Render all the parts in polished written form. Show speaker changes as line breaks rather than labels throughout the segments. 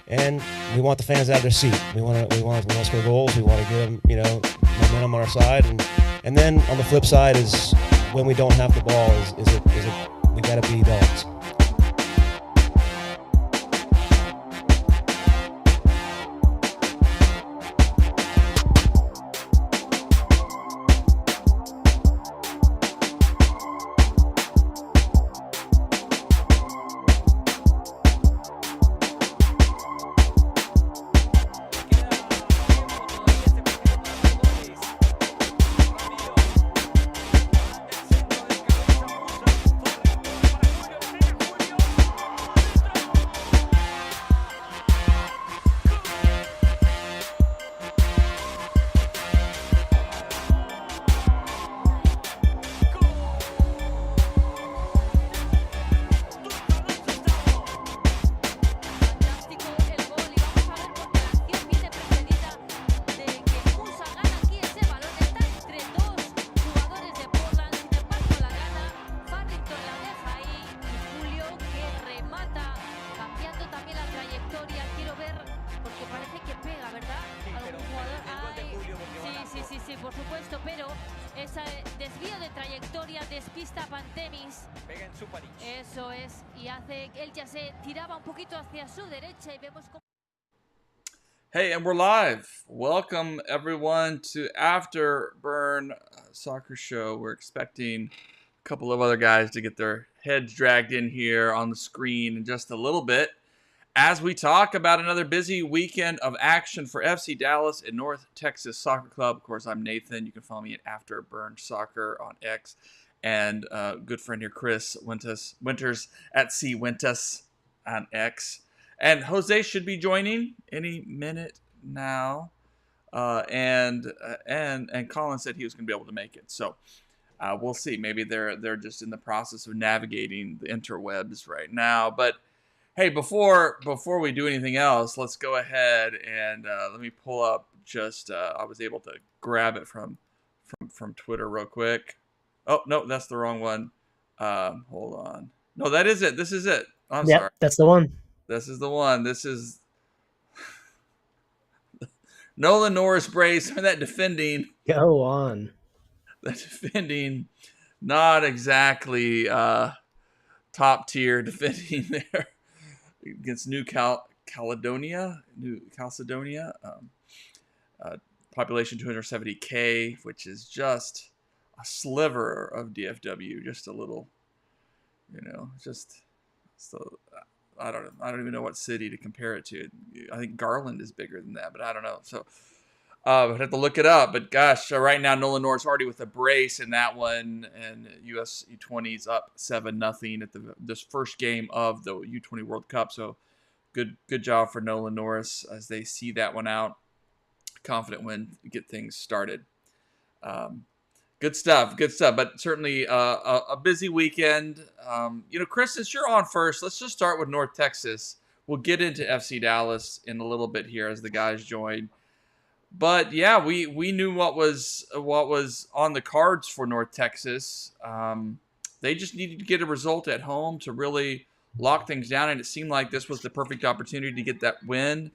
and we want the fans out of their seat. We want to score goals. We want to get them, momentum on our side, and then on the flip side is when we don't have the ball, is it we got to be dogs.
Hey, and we're live. Welcome, everyone, to Afterburn Soccer Show. We're expecting a couple of other guys to get their heads dragged in here on the screen in just a little bit as we talk about another busy weekend of action for FC Dallas and North Texas Soccer Club. Of course, I'm Nathan. You can follow me at Afterburn Soccer on X. And good friend here, Chris Winters at C Winters on X. And Jose should be joining any minute now, and Colin said he was going to be able to make it. So we'll see. Maybe they're just in the process of navigating the interwebs right now. But hey, before we do anything else, let's go ahead and let me pull up. I was able to grab it from Twitter real quick. Oh no, that's the wrong one. Hold on. No, that is it. This is it. I'm sorry.
That's the one.
This is the one. This is Nolan Norris brace. That defending.
Go on.
That defending, not exactly top tier defending there against New Caledonia. Population 270K, which is just a sliver of DFW. Just a little, just so. I don't even know what city to compare it to. I think Garland is bigger than that, but I don't know. So I'd have to look it up. But gosh, right now Nolan Norris already with a brace in that one, and US U20's up 7-0 at this first game of the U20 World Cup. So good job for Nolan Norris as they see that one out. Confident when get things started. Good stuff. But certainly a busy weekend. Chris, since you're on first, let's just start with North Texas. We'll get into FC Dallas in a little bit here as the guys join. But yeah, we knew what was on the cards for North Texas. They just needed to get a result at home to really lock things down, and it seemed like this was the perfect opportunity to get that win.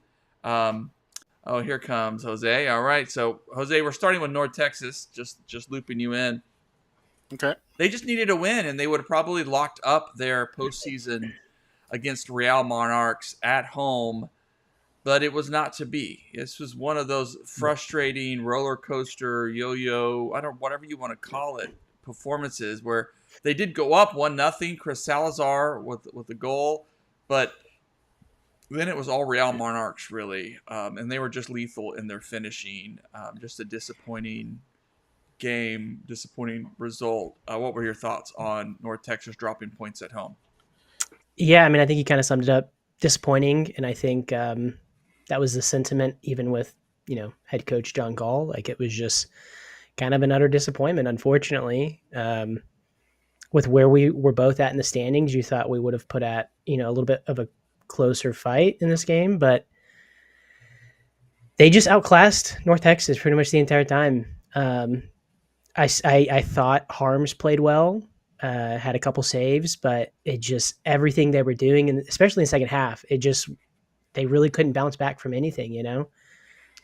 Oh, here comes Jose. All right. So, Jose, we're starting with North Texas, just looping you in.
Okay.
They just needed a win, and they would have probably locked up their postseason against Real Monarchs at home, but it was not to be. This was one of those frustrating roller coaster, yo-yo, whatever you want to call it, performances where they did go up 1-0, Chris Salazar with a goal, but then it was all Real Monarchs, really, and they were just lethal in their finishing. Just a disappointing game, disappointing result. What were your thoughts on North Texas dropping points at home?
Yeah, I think you kind of summed it up. Disappointing, and I think that was the sentiment even with, head coach John Gall. Like, it was just kind of an utter disappointment, unfortunately. With where we were both at in the standings, you thought we would have put at, a little bit of a closer fight in this game, but they just outclassed North Texas pretty much the entire time. I thought Harms played well, had a couple saves, but it just, everything they were doing, and especially in the second half, it just they really couldn't bounce back from anything, you know?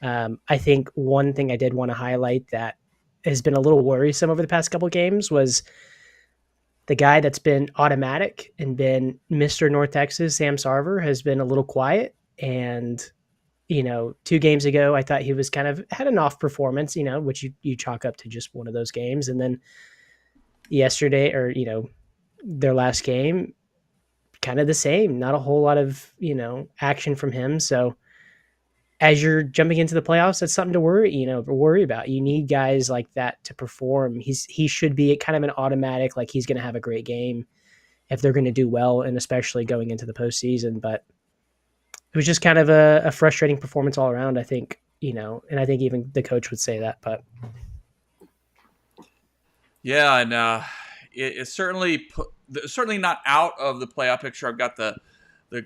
I think one thing I did want to highlight that has been a little worrisome over the past couple of games was the guy that's been automatic and been Mr. North Texas, Sam Sarver, has been a little quiet. And, 2 games ago, I thought he was kind of had an off performance, which you chalk up to just one of those games. And then yesterday, or, their last game, kind of the same, not a whole lot of, action from him. So as you're jumping into the playoffs, that's something to worry about. You need guys like that to perform. He should be kind of an automatic, like he's going to have a great game if they're going to do well, and especially going into the postseason. But it was just kind of a frustrating performance all around, I think, and I think even the coach would say that. But
yeah, and it's certainly not out of the playoff picture. I've got the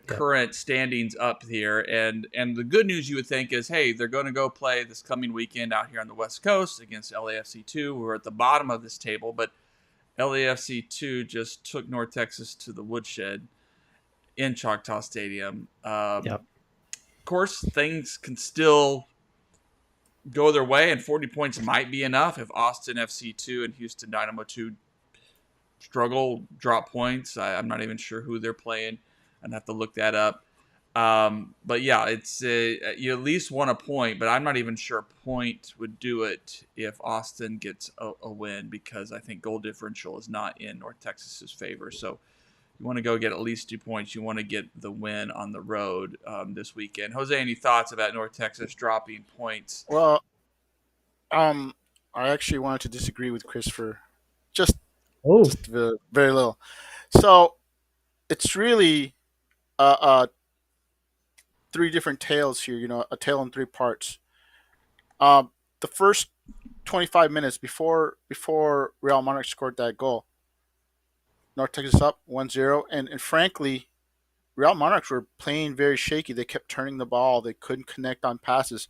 current standings up here, and the good news you would think is, hey, they're going to go play this coming weekend out here on the West Coast against LAFC2. We're at the bottom of this table, but LAFC2 just took North Texas to the woodshed in Choctaw Stadium.
Yep.
Of course, things can still go their way, and 40 points might be enough if Austin FC2 and Houston Dynamo 2 struggle, drop points. I'm not even sure who they're playing. I'd have to look that up. But yeah, it's you at least want a point, but I'm not even sure a point would do it if Austin gets a win, because I think goal differential is not in North Texas's favor. So you want to go get at least 2 points. You want to get the win on the road this weekend. Jose, any thoughts about North Texas dropping points?
Well, I actually wanted to disagree with Chris for just very, very little. So it's really 3 different tales here, a tale in 3 parts. The first 25 minutes before Real Monarchs scored that goal, North Texas up 1-0, and frankly, Real Monarchs were playing very shaky. They kept turning the ball. They couldn't connect on passes.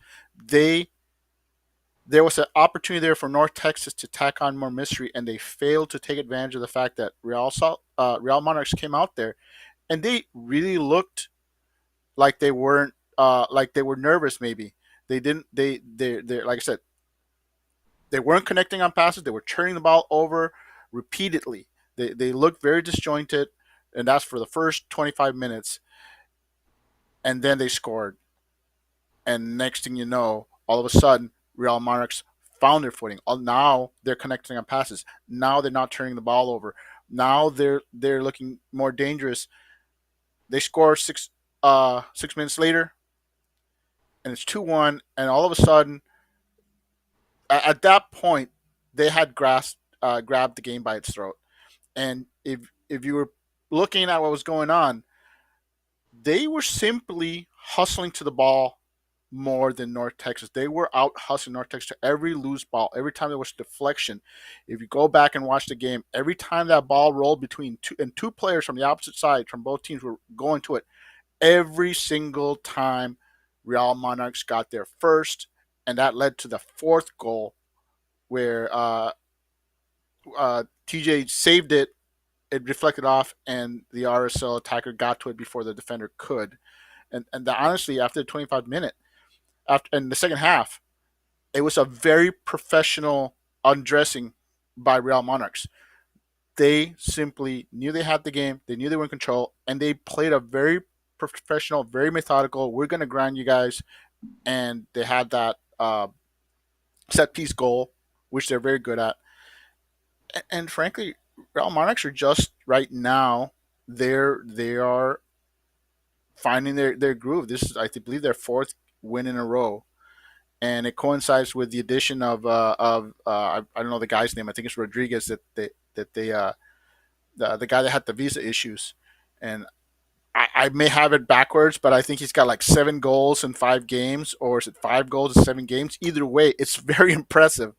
There was an opportunity there for North Texas to tack on more mystery, and they failed to take advantage of the fact that Real Monarchs came out there, and they really looked like they weren't like they were nervous. Maybe they didn't. They like I said, they weren't connecting on passes. They were turning the ball over repeatedly. They looked very disjointed, and that's for the first 25 minutes. And then they scored, and next thing you know, all of a sudden, Real Monarchs found their footing. Now they're connecting on passes. Now they're not turning the ball over. Now they're looking more dangerous. They score 6 minutes later, and it's 2-1. And all of a sudden, at that point, they had grabbed the game by its throat. And if you were looking at what was going on, they were simply hustling to the ball more than North Texas. They were out hustling North Texas to every loose ball. Every time there was deflection, if you go back and watch the game, every time that ball rolled between two players from the opposite side, from both teams, were going to it. Every single time, Real Monarchs got there first, and that led to the 4th goal, where TJ saved it. It reflected off, and the RSL attacker got to it before the defender could. And honestly, after the 25 minute, in the second half, it was a very professional undressing by Real Monarchs. They simply knew they had the game. They knew they were in control, and they played a very professional, very methodical, we're going to grind you guys. And they had that set piece goal, which they're very good at. And frankly, Real Monarchs are just right now, they are finding their groove. This is, I believe, their 4th win in a row, and it coincides with the addition of I don't know the guy's name. I think it's Rodriguez, the guy that had the visa issues, and I may have it backwards, but I think he's got like 7 goals in 5 games, or is it 5 goals in 7 games? Either way, it's very impressive.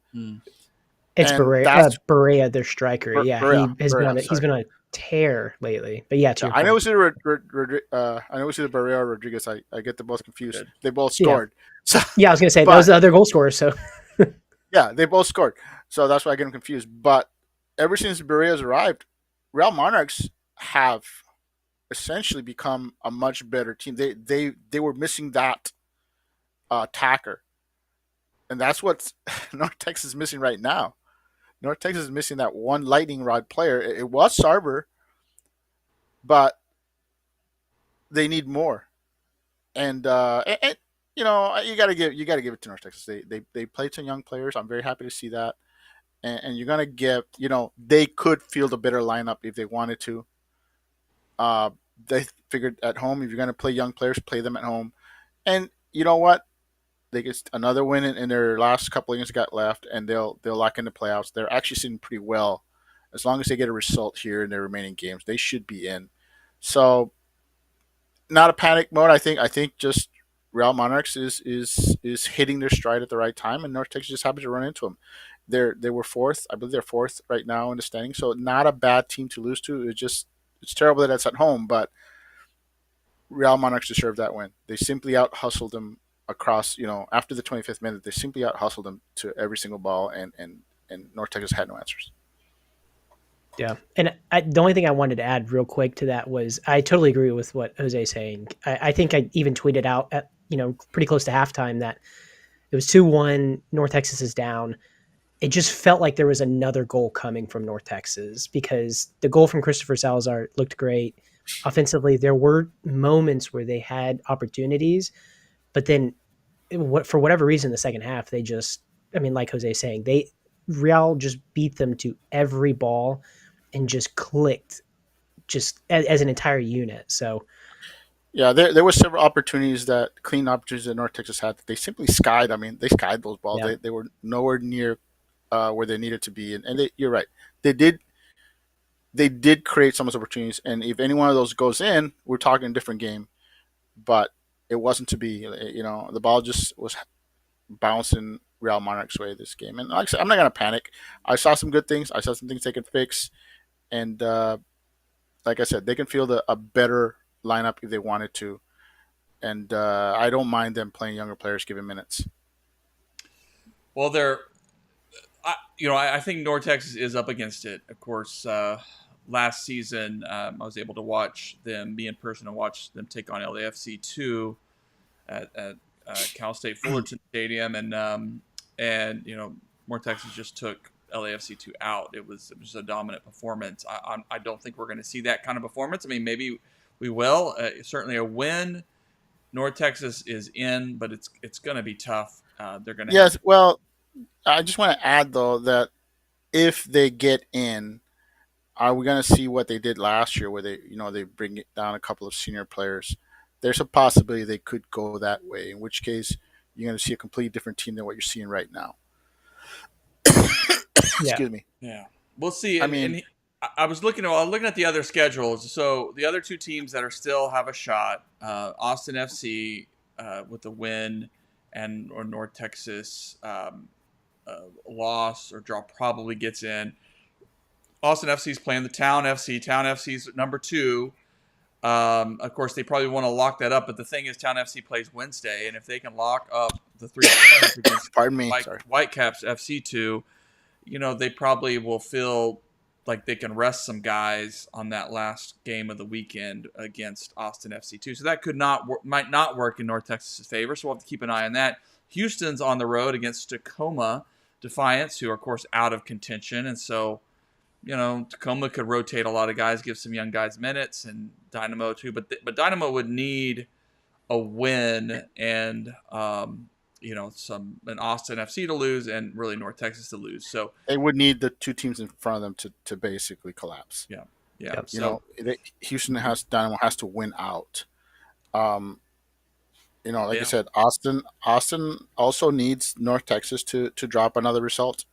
It's Barea, their striker.
Barea,
he's been on a tear lately. But yeah,
I know it's either Barea or Rodriguez. I get them both confused. Good. They both scored.
Yeah. So, I was gonna say that was the other goal scorer. So
yeah, they both scored. So that's why I get them confused. But ever since Berea's arrived, Real Monarchs have essentially become a much better team. They were missing that attacker, and that's what North Texas is missing right now. North Texas is missing that one lightning rod player. It was Sarver, but they need more. And you know, you got to give it to North Texas. They played some young players. I'm very happy to see that. And you're gonna get, you know, they could field a better lineup if they wanted to. They figured at home, if you're gonna play young players, play them at home. And you know what? They get another win in their last couple of games got left, and they'll lock in the playoffs. They're actually sitting pretty well. As long as they get a result here in their remaining games, they should be in. So, not a panic mode. I think just Real Monarchs is hitting their stride at the right time, and North Texas just happens to run into them. They were fourth. I believe they're fourth right now in the standing. So not a bad team to lose to. It's terrible that that's at home, but Real Monarchs deserve that win. They simply out hustled them across. You know, after the 25th minute, they simply out hustled them to every single ball, and North Texas had no answers.
Yeah. And the only thing I wanted to add real quick to that was I totally agree with what Jose's saying. I think I even tweeted out at, pretty close to halftime that it was 2-1, North Texas is down. It just felt like there was another goal coming from North Texas because the goal from Christopher Salazar looked great. Offensively, there were moments where they had opportunities, but then for whatever reason, the second half, they just, like Jose's saying, Real just beat them to every ball and just clicked just as an entire unit. So
yeah, there were several opportunities clean opportunities that North Texas had that they simply skied. They skied those balls.
Yeah.
They were nowhere near where they needed to be. And you're right. They did create some of those opportunities. And if any one of those goes in, we're talking a different game. But it wasn't to be. The ball just was bouncing Real Monarchs' way this game. And like I said, I'm not going to panic. I saw some good things. I saw some things they could fix. And like I said, they can field a better lineup if they wanted to. And I don't mind them playing younger players given minutes.
Well, I think North Texas is up against it. Of course, last season I was able to watch them, be in person and watch them take on LAFC 2 at Cal State Fullerton Stadium, and North Texas just took LAFC 2 out. It was a dominant performance. I don't think we're going to see that kind of performance. Maybe we will. Certainly a win. North Texas is in, but it's going to be tough. They're going to.
Yes. Well, I just want to add though that if they get in, are we going to see what they did last year, where they bring it down a couple of senior players? There's a possibility they could go that way. In which case, you're going to see a completely different team than what you're seeing right now. Excuse me.
Yeah, we'll see. I was looking at the other schedules. So the other two teams that are still have a shot: Austin FC with a win, or North Texas loss or draw probably gets in. Austin FC is playing the Town FC. Town FC's number 2. Of course, they probably want to lock that up. But the thing is, Town FC plays Wednesday, and if they can lock up the 3 points against Whitecaps FC 2, they probably will feel like they can rest some guys on that last game of the weekend against Austin FC 2. So that might not work in North Texas's favor. So we'll have to keep an eye on that. Houston's on the road against Tacoma Defiance, who are, of course, out of contention. And so, Tacoma could rotate a lot of guys, give some young guys minutes, and Dynamo too. But Dynamo would need a win and an Austin FC to lose, and really North Texas to lose. So
they would need the two teams in front of them to basically collapse.
Yeah.
Houston Dynamo has to win out. I said, Austin also needs North Texas to drop another result.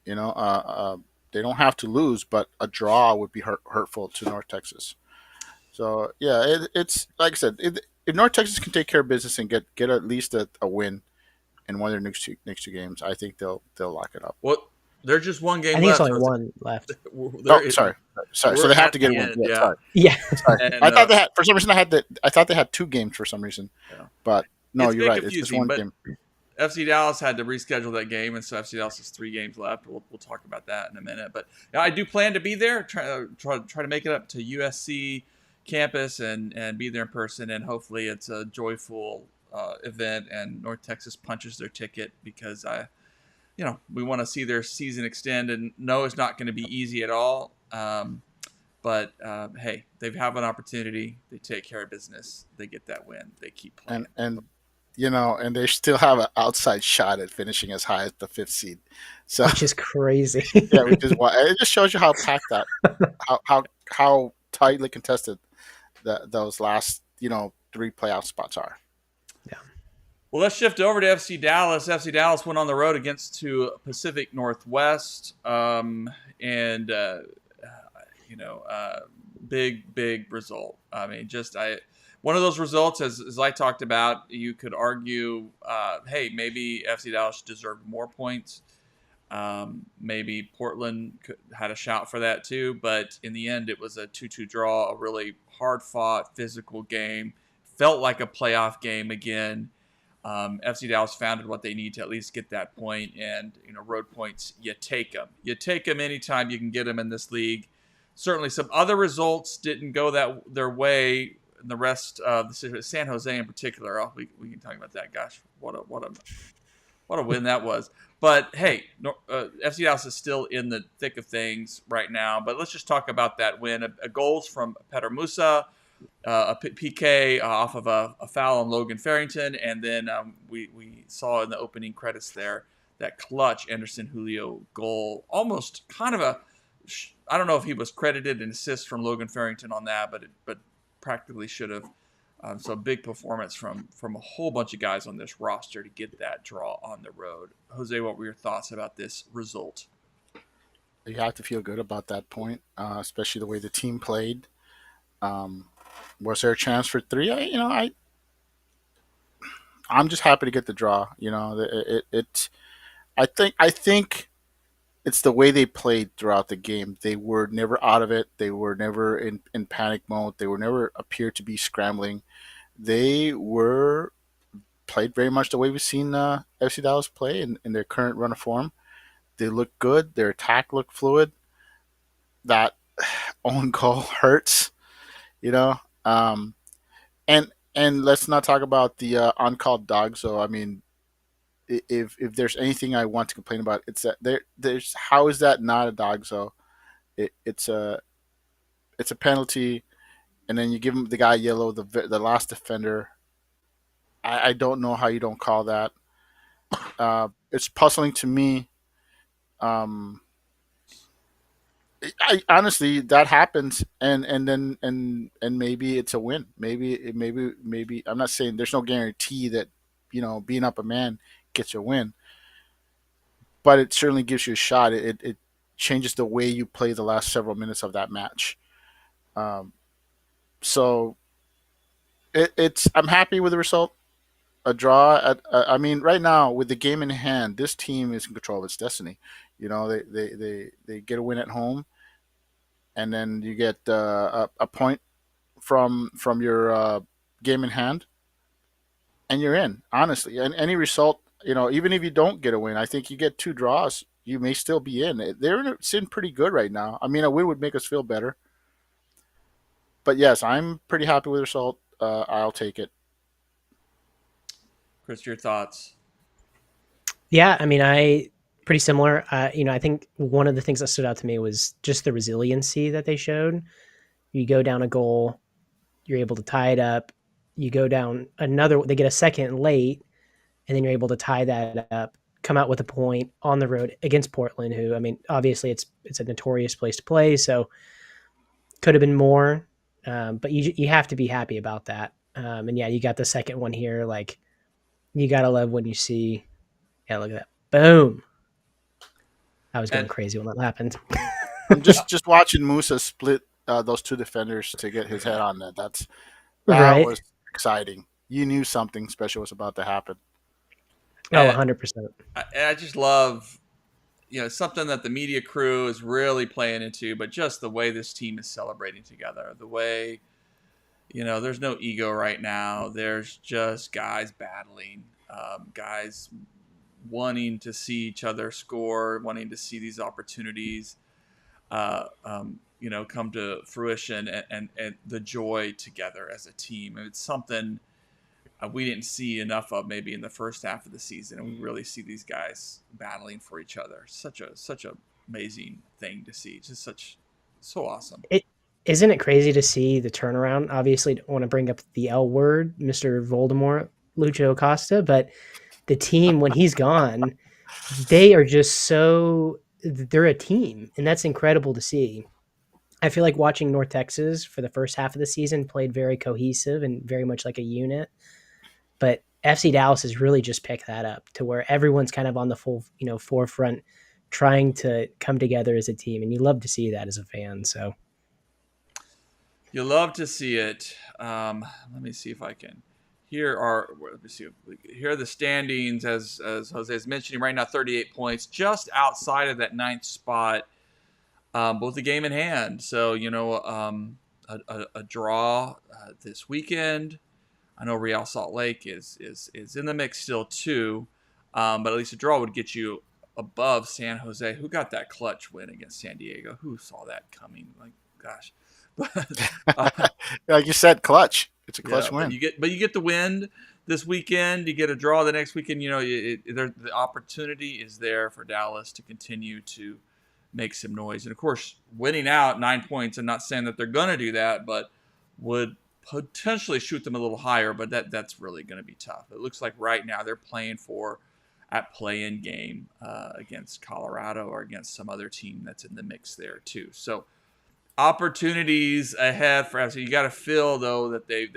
They don't have to lose, but a draw would be hurtful to North Texas. So yeah, it's like I said, if North Texas can take care of business and get at least a win in one of their next two games, I think they'll lock it up.
Well, there's just one game.
I think
left.
it's only one left.
Sorry. So they have to get one.
Yeah.
Sorry. And, I thought they had, for some reason, I thought they had 2 games for some reason, but no, you're right. It's just one game.
FC Dallas had to reschedule that game, and so FC Dallas has 3 games left. We'll talk about that in a minute. But I do plan to be there. Try to make it up to USC campus and be there in person, and hopefully it's a joyful event and North Texas punches their ticket, because we want to see their season extend, and no, it's not going to be easy at all. But hey, they have an opportunity. They take care of business. They get that win. They keep playing.
And they still have an outside shot at finishing as high as the 5th seed. So
Which is crazy.
yeah, which is why it just shows you how packed that, how tightly contested those last 3 playoff spots are.
Yeah.
Well, let's shift over to FC Dallas. FC Dallas went on the road against to Pacific Northwest, and big result. I mean, one of those results, as I talked about, you could argue, hey, maybe FC Dallas deserved more points. Maybe Portland had a shout for that too, but in the end, it was a 2-2 draw, a really hard-fought, physical game. Felt like a playoff game again. FC Dallas founded what they need to at least get that point, and road points, you take them. You take them anytime you can get them in this league. Certainly, some other results didn't go their way. The rest of the city, San Jose in particular, we can talk about that. Gosh, what a win that was. But hey, FC Dallas is still in the thick of things right now. But let's just talk about that win. A goals from Petar Musa, a PK off of a foul on Logan Farrington, and then we saw in the opening credits there that clutch Anderson Julio goal. Almost kind of I don't know if he was credited an assist from Logan Farrington on that, but practically should have. So big performance from a whole bunch of guys on this roster to get that draw on the road. Jose, what were your thoughts about this result?
You have to feel good about that point, especially the way the team played. Was there a chance for 3? I'm just happy to get the draw. I think it's the way they played throughout the game. They were never out of it. They were never in panic mode. They were never appeared to be scrambling. They were played very much the way we've seen FC Dallas play in their current run of form. They look good. Their attack looked fluid. That own goal hurts, and let's not talk about the uncalled dog. So I mean, if there's anything I want to complain about, it's that there's how is that not a dog? So it's a penalty, and then you give him the guy yellow, the last defender. I don't know how you don't call that. It's puzzling to me. I honestly that happens, and maybe it's a win. Maybe I'm not saying there's no guarantee that being up a man gets you a win, but it certainly gives you a shot. It changes the way you play the last several minutes of that match. So I'm happy with the result. A draw. I mean, right now with the game in hand, this team is in control of its destiny. They get a win at home, and then you get a point from your game in hand, and you're in. Honestly, and any result, even if you don't get a win, I think you get 2 draws, you may still be in. They're sitting pretty good right now. I mean, a win would make us feel better. But yes, I'm pretty happy with the result. I'll take it.
Chris, your thoughts?
Yeah, I mean, pretty similar. I think one of the things that stood out to me was just the resiliency that they showed. You go down a goal, you're able to tie it up. You go down they get a second late, and then you're able to tie that up, come out with a point on the road against Portland, who, I mean, obviously it's a notorious place to play, so could have been more, but you have to be happy about that. And yeah, you got the second one here. Like, you gotta love when you see, yeah, look at that, boom. I was going crazy when that happened.
I'm just watching Musa split those 2 defenders to get his head on that. That
right.
was exciting. You knew something special was about to happen.
Oh, 100%.
I just love, something that the media crew is really playing into, but just the way this team is celebrating together, the way, there's no ego right now. There's just guys battling, guys wanting to see each other score, wanting to see these opportunities. come to fruition, and the joy together as a team. And it's something we didn't see enough of maybe in the first half of the season, and we really see these guys battling for each other. Such a amazing thing to see. Just so awesome.
It isn't it crazy to see the turnaround. Obviously, don't want to bring up the L word, Mr. Voldemort, Lucho Acosta, but the team when he's gone, they are just so they're a team, and that's incredible to see. I feel like watching North Texas for the first half of the season played very cohesive and very much like a unit. But FC Dallas has really just picked that up to where everyone's kind of on the full, forefront trying to come together as a team. And you love to see that as a fan. So
You love to see it. Let me see if I can. Let me see. Here are the standings as Jose is mentioning right now. 38 points, just outside of that ninth spot. Both a game in hand. So a draw this weekend. I know Real Salt Lake is in the mix still too, but at least a draw would get you above San Jose, who got that clutch win against San Diego. Who saw that coming? Like, gosh. But
Like you said, clutch. It's a clutch win.
But you get the win this weekend. You get a draw the next weekend. The opportunity is there for Dallas to continue to make some noise. And of course, winning out 9 points. I'm not saying that they're going to do that, but would potentially shoot them a little higher. But that's really going to be tough. It looks like right now they're playing for at play-in game against Colorado or against some other team that's in the mix there too. So opportunities ahead for us. So you got to feel though that they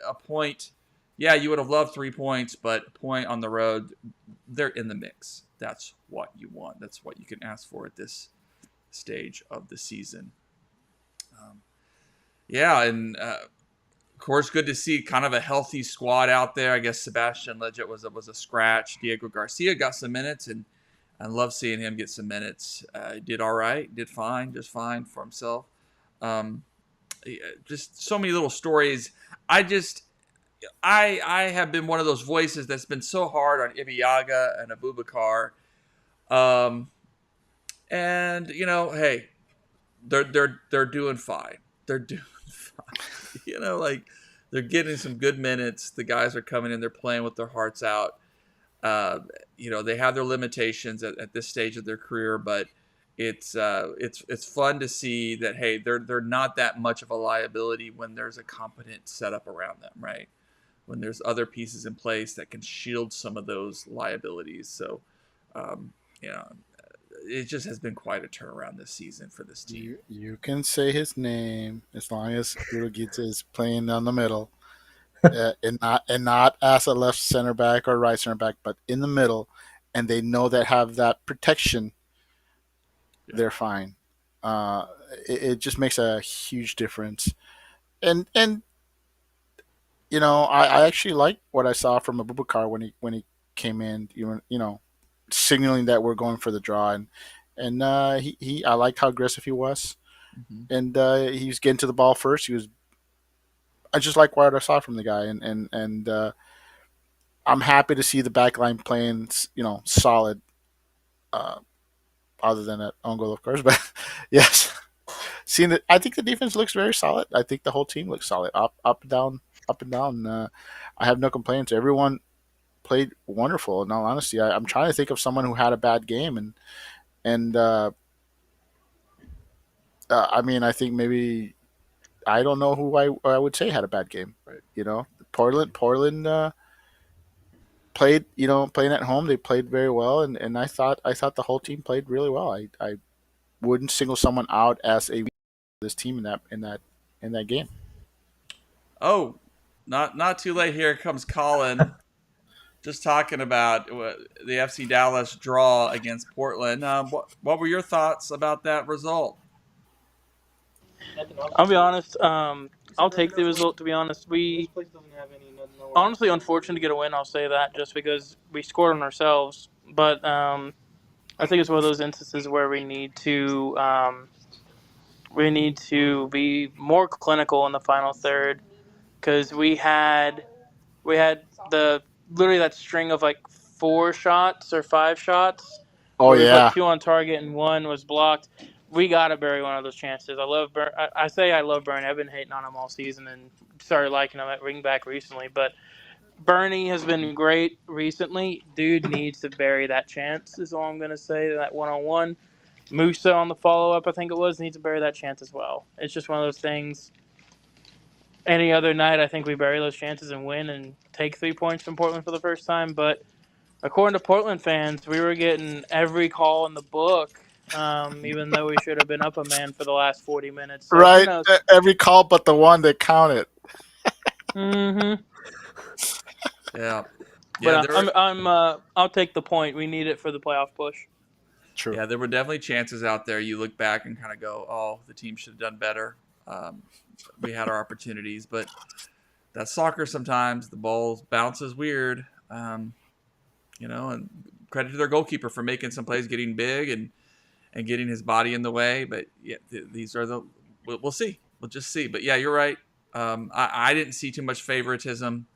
a point. Yeah, you would have loved 3 points, but a point on the road, they're in the mix. That's what you want. That's what you can ask for at this stage of the season. And of course, good to see kind of a healthy squad out there. I guess Sebastian Leggett was a scratch. Diego Garcia got some minutes, and I love seeing him get some minutes. Did all right, did fine, just fine for himself. Just so many little stories. I have been one of those voices that's been so hard on Ibiaga and Abubakar. And hey, they're doing fine. They're doing fine. Like they're getting some good minutes. The guys are coming in. They're playing with their hearts out. They have their limitations at this stage of their career, but it's fun to see that hey, they're not that much of a liability when there's a competent setup around them, right? When there's other pieces in place that can shield some of those liabilities. So, it just has been quite a turnaround this season for this team.
You can say his name as long as Urugita is playing down the middle, and not as a left center back or right center back, but in the middle, and they know that have that protection. Yeah. They're fine. It just makes a huge difference, and I actually like what I saw from Abubakar when he came in. Signaling that we're going for the draw, and I liked how aggressive he was, and he was getting to the ball first. I just like what I saw from the guy, and I'm happy to see the back line playing solid. Other than that own goal, of course, but yes, I think the defense looks very solid. I think the whole team looks solid, up and down, up and down. I have no complaints. Everyone played wonderful. In all honesty, I'm trying to think of someone who had a bad game, and I think maybe I don't know who I would say had a bad game. Right. Portland played. Playing at home, they played very well, and I thought the whole team played really well. I wouldn't single someone out as this team in that game.
Oh, not too late. Here comes Colin. Just talking about the FC Dallas draw against Portland. What were your thoughts about that result?
I'll be honest. I'll take the result. To be honest, we honestly unfortunate to get a win. I'll say that just because we scored on ourselves. But I think it's one of those instances where we need to be more clinical in the final third, because we had literally that string of like 4 shots or 5 shots.
Oh,
where we
yeah.
put 2 on target and 1 was blocked. we gotta bury one of those chances. I love Burn. I say I love Bernie. I've been hating on him all season and started liking him at wingback recently. But Bernie has been great recently. Dude needs to bury that chance. Is all I'm gonna say. That 1-on-1. Musa on the follow up, I think it was, needs to bury that chance as well. It's just one of those things. Any other night, I think we bury those chances and win and take 3 points from Portland for the first time. But according to Portland fans, we were getting every call in the book, even though we should have been up a man for the last 40 minutes. So who
Right,
knows?
every call but the one that counted.
Mm-hmm.
Yeah.
But I'll take the point. We need it for the playoff push.
True.
Yeah, there were definitely chances out there. You look back and kind of go, "Oh, the team should have done better." We had our opportunities, but that's soccer. Sometimes the ball bounces weird, and credit to their goalkeeper for making some plays, getting big and getting his body in the way. But yeah, these are we'll see. We'll just see. But yeah, you're right. I didn't see too much favoritism.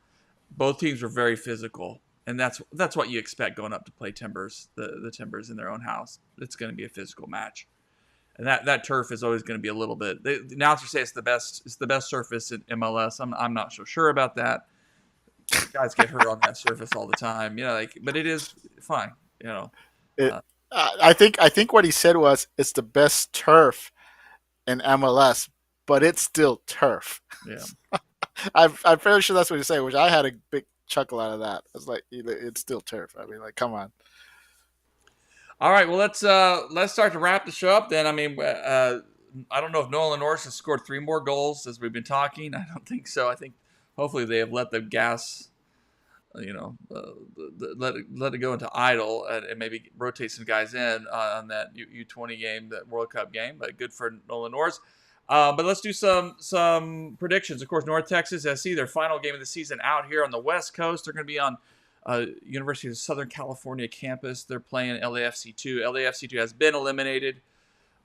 Both teams were very physical. And that's what you expect going up to play Timbers, the Timbers in their own house. It's going to be a physical match, and that turf is always going to be a little bit. The announcers say it's the best surface in MLS. I'm not so sure about that. Guys get hurt on that surface all the time, but it is fine,
I think what he said was it's the best turf in MLS, but it's still turf.
Yeah,
I'm fairly sure that's what he's saying, which I had a big chuckle out of that. I was like, it's still turf. I mean, like, come on.
All right, well let's start to wrap the show up then. I mean, I don't know if Nolan Norris has scored 3 more goals as we've been talking. I don't think so. I think hopefully they have let the gas, let it go into idle and maybe rotate some guys in on that U20 game, that World Cup game. But good for Nolan Norris. But let's do some predictions. Of course, North Texas SC, their final game of the season out here on the West Coast. They're going to be on University of Southern California campus. They're playing LAFC2. LAFC2 has been eliminated,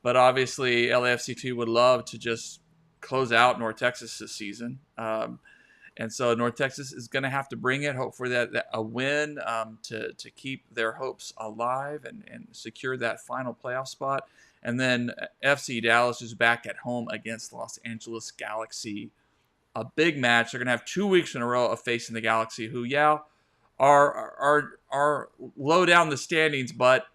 but obviously LAFC2 would love to just close out North Texas this season. And so North Texas is going to have to bring it, hope for that a win to keep their hopes alive and secure that final playoff spot. And then FC Dallas is back at home against Los Angeles Galaxy. A big match. They're going to have 2 weeks in a row of facing the Galaxy, who, are low down the standings, but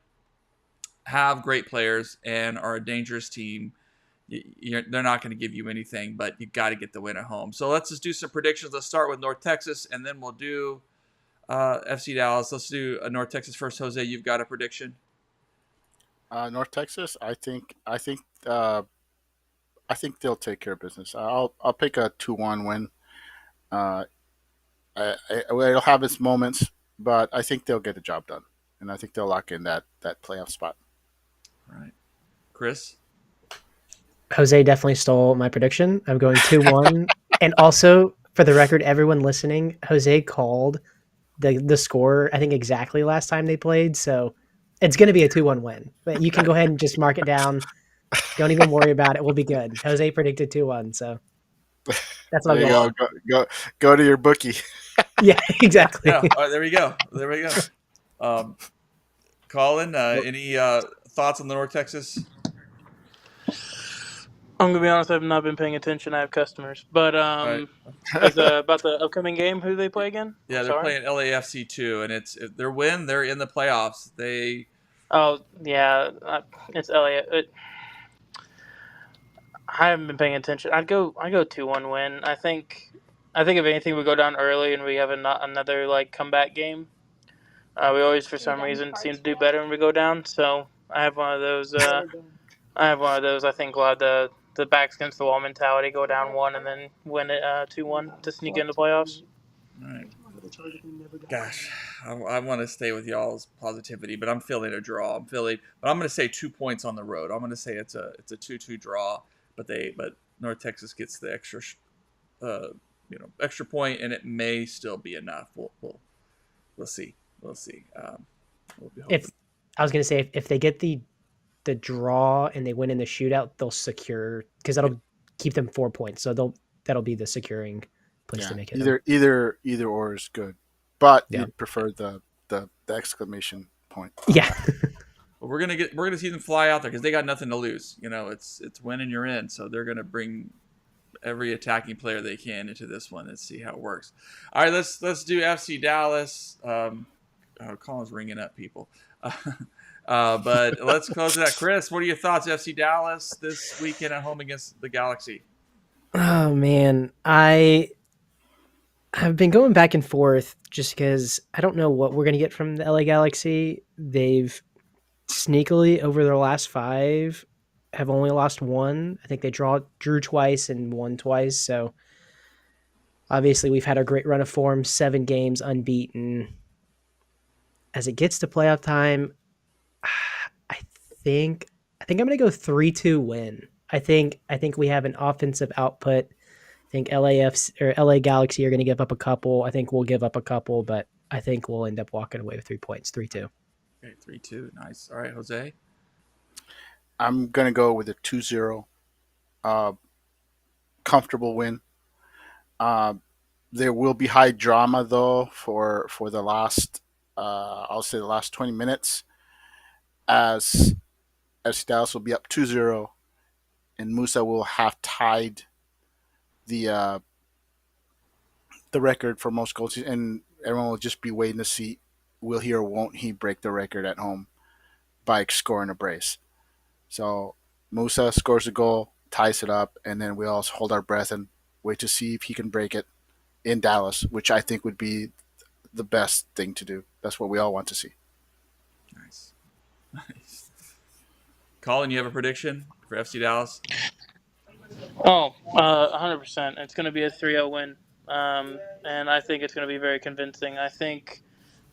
have great players and are a dangerous team. They're not going to give you anything, but you got to get the win at home. So let's just do some predictions. Let's start with North Texas, and then we'll do FC Dallas. Let's do North Texas first. Jose, you've got a prediction?
North Texas, I think they'll take care of business. I'll pick a 2-1 win. It'll have its moments, but I think they'll get the job done, and I think they'll lock in that playoff spot.
All right, Chris.
Jose definitely stole my prediction. I'm going 2-1. And also, for the record, everyone listening, Jose called the score, I think, exactly last time they played. So it's going to be a 2-1 win. But you can go ahead and just mark it down. Don't even worry about it. We'll be good. Jose predicted 2-1. So that's what I'm
going. Go to your bookie.
Yeah, exactly.
Yeah, all right, there we go. Colin, any thoughts on the North Texas?
I'm gonna be honest. I've not been paying attention. I have customers, but
Right.
about the upcoming game. Who do they play again?
Yeah, they're playing LAFC2, and it's their win. They're in the playoffs.
Oh yeah, it's LA. I haven't been paying attention. I'd go 2-1 win. I think if anything, we go down early and we have another like comeback game. We always, for some reason, seem to do better when we go down. So I have one of those. I think we'll have the backs against the wall mentality. Go down 1 and then win it 2-1 to sneak into playoffs.
All right. Gosh, I want to stay with y'all's positivity, but I'm feeling a draw. But I'm going to say 2 points on the road. I'm going to say it's a 2-2 draw, but North Texas gets the extra point, and it may still be enough. We'll see. We'll see. We'll be hoping.
I was going to say if they get the draw and they win in the shootout, they'll secure, because that'll keep them 4 points. So that'll be the securing place to make it.
Either or is good, but you'd prefer the exclamation point.
Yeah.
But we're gonna see them fly out there because they got nothing to lose. It's win and you're in. So they're gonna bring every attacking player they can into this one and see how it works. All right, let's do FC Dallas. Colin's ringing up people. But let's close it out. Chris, what are your thoughts, FC Dallas, this weekend at home against the Galaxy?
Oh man, I've been going back and forth just because I don't know what we're going to get from the LA Galaxy. They've sneakily over their last 5 have only lost 1. I think they drew twice and won twice. So obviously we've had a great run of form, 7 games unbeaten. As it gets to playoff time, I think I'm going to go 3-2 win. I think we have an offensive output. I think LA Galaxy are going to give up a couple. I think we'll give up a couple, but I think we'll end up walking away with 3 points, 3-2.
Okay, 3-2. Nice. All right, Jose.
I'm going to go with a 2-0 comfortable win. There will be high drama, though, for the last, I'll say the last 20 minutes, as Dallas will be up 2-0, and Musa will have tied the record for most goals, and everyone will just be waiting to see will he or won't he break the record at home by scoring a brace. So Musa scores a goal, ties it up, and then we all hold our breath and wait to see if he can break it in Dallas, which I think would be the best thing to do. That's what we all want to see.
Nice. Colin, you have a prediction for FC Dallas?
100%. It's going to be a 3-0 win. And I think it's going to be very convincing. I think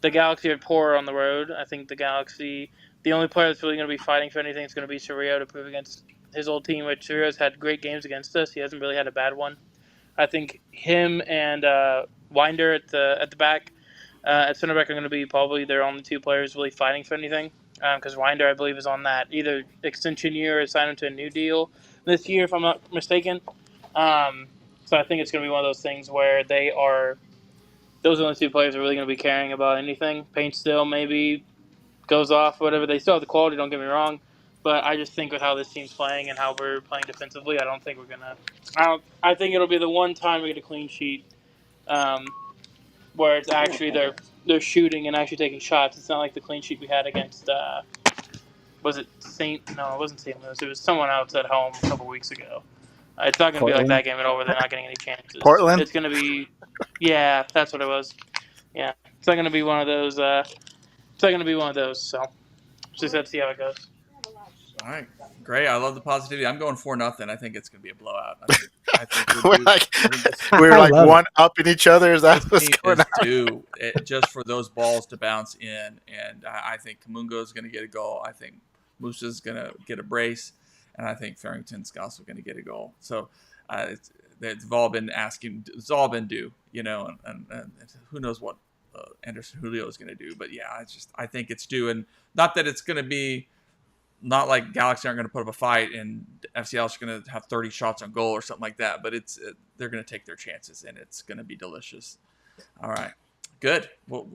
the Galaxy are poor on the road. I think the Galaxy, the only player that's really going to be fighting for anything is going to be Cerrillo to prove against his old team, which Cerrillo's had great games against us. He hasn't really had a bad one. I think him and Winder at the back, at center back, are going to be probably their only 2 players really fighting for anything. Because Winder, I believe, is on that either extension year or sign him to a new deal this year, if I'm not mistaken. So I think it's going to be one of those things where those are the 2 players that are really going to be caring about anything. Paint still maybe goes off, whatever. They still have the quality, don't get me wrong. But I just think with how this team's playing and how we're playing defensively, I don't think we're going to – I think it'll be the one time we get a clean sheet where it's actually they're shooting and actually taking shots. It's not like the clean sheet we had against was it St. No, it wasn't St. Louis. It was someone else at home a couple weeks ago. It's not going to be like that game at all where they're not getting any chances.
Portland?
It's going to be – yeah, that's what it was. Yeah. It's not going to be one of those so just have to see how it goes.
All right. Great. I love the positivity. I'm going 4-0. I think it's going to be a blowout. I think
we're like one up in each other. Is that what's going on?
Just for those balls to bounce in. And I think Kamungo is going to get a goal. I think Musa is going to get a brace. And I think Farrington's also going to get a goal. So they've all been asking. It's all been due, and who knows what Anderson Julio is going to do. But, yeah, I think it's due. And not that it's going to be not like Galaxy aren't going to put up a fight and FCL is going to have 30 shots on goal or something like that. But they're going to take their chances, and it's going to be delicious. All right. Good. Well,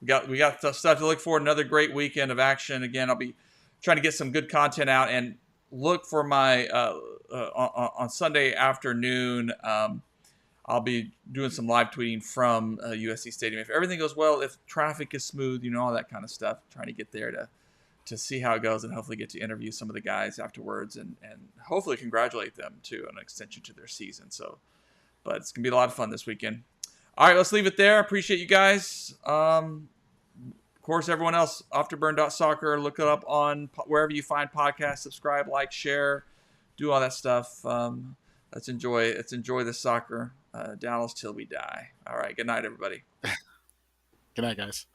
we got stuff to look for. Another great weekend of action. Again, I'll be trying to get some good content out and look for my on Sunday afternoon. I'll be doing some live tweeting from USC Stadium. If everything goes well, if traffic is smooth, all that kind of stuff, trying to get there to see how it goes and hopefully get to interview some of the guys afterwards and hopefully congratulate them to an extension to their season. But it's going to be a lot of fun this weekend. All right, let's leave it there. Appreciate you guys. Of course, everyone else, Afterburn.soccer. Look it up on wherever you find podcasts. Subscribe, like, share, do all that stuff. Let's enjoy the soccer. Dallas till we die. All right, good night, everybody.
Good night, guys.